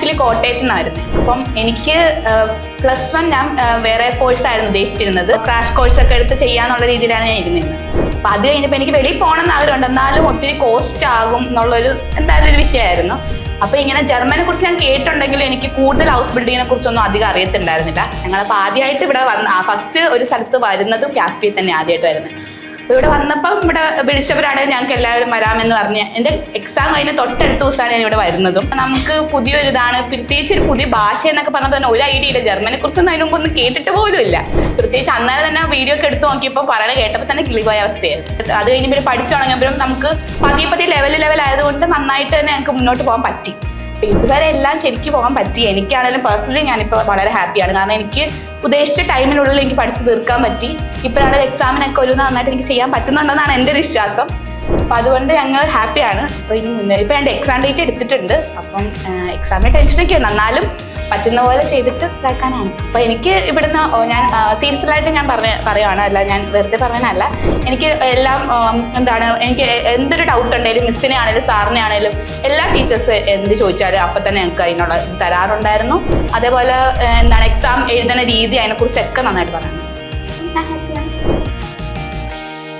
Actually കോട്ടയത്ത് നിന്നായിരുന്നു. അപ്പം എനിക്ക് +1 ഞാൻ വേറെ കോഴ്സായിരുന്നു ഉദ്ദേശിച്ചിരുന്നത്. ക്രാഷ് കോഴ്സൊക്കെ എടുത്ത് ചെയ്യാന്നുള്ള രീതിയിലാണ് ഞാൻ ഇരുന്നത്. അപ്പം അത് കഴിഞ്ഞപ്പോൾ എനിക്ക് വെളിയിൽ പോകണമെന്ന് ആഗ്രഹമുണ്ട്, എന്നാലും ഒത്തിരി കോസ്റ്റ് ആകും എന്നുള്ളൊരു എന്തായാലും ഒരു വിഷയമായിരുന്നു. അപ്പോൾ ഇങ്ങനെ ജർമ്മനെ കുറിച്ച് ഞാൻ കേട്ടിട്ടുണ്ടെങ്കിലും എനിക്ക് കൂടുതൽ ഹൗസ് ബിൽഡിങ്ങിനെ കുറിച്ചൊന്നും അധികം അറിയത്തുണ്ടായിരുന്നില്ല. ഞങ്ങളപ്പോൾ ആദ്യമായിട്ട് ഇവിടെ ഫസ്റ്റ് ഒരു സ്ഥലത്ത് വരുന്നതും കാസ്പിയിൽ തന്നെ ആദ്യമായിട്ട് വരുന്നത്. അപ്പോൾ ഇവിടെ വന്നപ്പം ഇവിടെ വിളിച്ചവരാണെങ്കിൽ ഞങ്ങൾക്ക് എല്ലാവരും വരാമെന്ന് പറഞ്ഞ് എൻ്റെ എക്സാം കഴിഞ്ഞ് തൊട്ടടുത്ത ദിവസമാണ് ഞാൻ ഇവിടെ വരുന്നതും. നമുക്ക് പുതിയൊരിതാണ്, പ്രത്യേകിച്ച് ഒരു പുതിയ ഭാഷ എന്നൊക്കെ പറഞ്ഞാൽ തന്നെ ഒരു ഐഡിയ ഇല്ല. ജർമ്മനെ കുറിച്ചൊന്നും അതിന് മുമ്പൊന്നും കേട്ടിട്ട് പോലും ഇല്ല. പ്രത്യേകിച്ച് അന്നേരം തന്നെ വീഡിയോ ഒക്കെ എടുത്ത് നോക്കിയപ്പോൾ പറയണ കേട്ടപ്പോൾ തന്നെ കിളിപോയ അവസ്ഥയായിരുന്നു. അത് കഴിഞ്ഞ് പിന്നെ പഠിച്ചു തുടങ്ങിയപ്പോഴും നമുക്ക് പതിയെ ലെവൽ ആയതുകൊണ്ട് നന്നായിട്ട് തന്നെ ഞങ്ങൾക്ക് മുന്നോട്ട് പോകാൻ പറ്റി. അപ്പോൾ ഇതുവരെ എല്ലാം ശരിക്കും പോകാൻ പറ്റി. എനിക്കാണെങ്കിലും പേഴ്സണലി ഞാനിപ്പോൾ വളരെ ഹാപ്പിയാണ്. കാരണം എനിക്ക് ഉദ്ദേശിച്ച ടൈമിനുള്ളിൽ എനിക്ക് പഠിച്ച് തീർക്കാൻ പറ്റി. ഇപ്പോഴാണെങ്കിൽ എക്സാമിനൊക്കെ ഒരു നന്നായിട്ട് എനിക്ക് ചെയ്യാൻ പറ്റുന്നുണ്ടെന്നാണ് എൻ്റെ ഒരു വിശ്വാസം. അപ്പം അതുകൊണ്ട് ഞങ്ങൾ ഹാപ്പിയാണ്. അപ്പോൾ ഇനി മുന്നേ ഇപ്പോൾ എൻ്റെ എക്സാം ഡേറ്റ് എടുത്തിട്ടുണ്ട്. അപ്പം എക്സാമിന് ടെൻഷനൊക്കെ ഉണ്ട്, എന്നാലും പറ്റുന്ന പോലെ ചെയ്തിട്ട് ഇതാക്കാനാണ്. അപ്പോൾ എനിക്ക് ഇവിടുന്ന് ഞാൻ സീരിയസ്ലായിട്ട് ഞാൻ പറയുകയാണ്, അല്ല ഞാൻ വെറുതെ പറഞ്ഞതല്ല. എനിക്ക് എല്ലാം എനിക്ക് എന്തൊരു ഡൗട്ട് ഉണ്ടെങ്കിലും മിസ്സിനെ ആണെങ്കിലും സാറിനെ ആണെങ്കിലും എല്ലാ ടീച്ചേഴ്സ് എന്ത് ചോദിച്ചാലും അപ്പം തന്നെ ഞങ്ങൾക്ക് അതിനുള്ള തരാറുണ്ടായിരുന്നു. അതേപോലെ എക്സാം എഴുതുന്ന രീതി അതിനെക്കുറിച്ചൊക്കെ നന്നായിട്ട് പറയാം.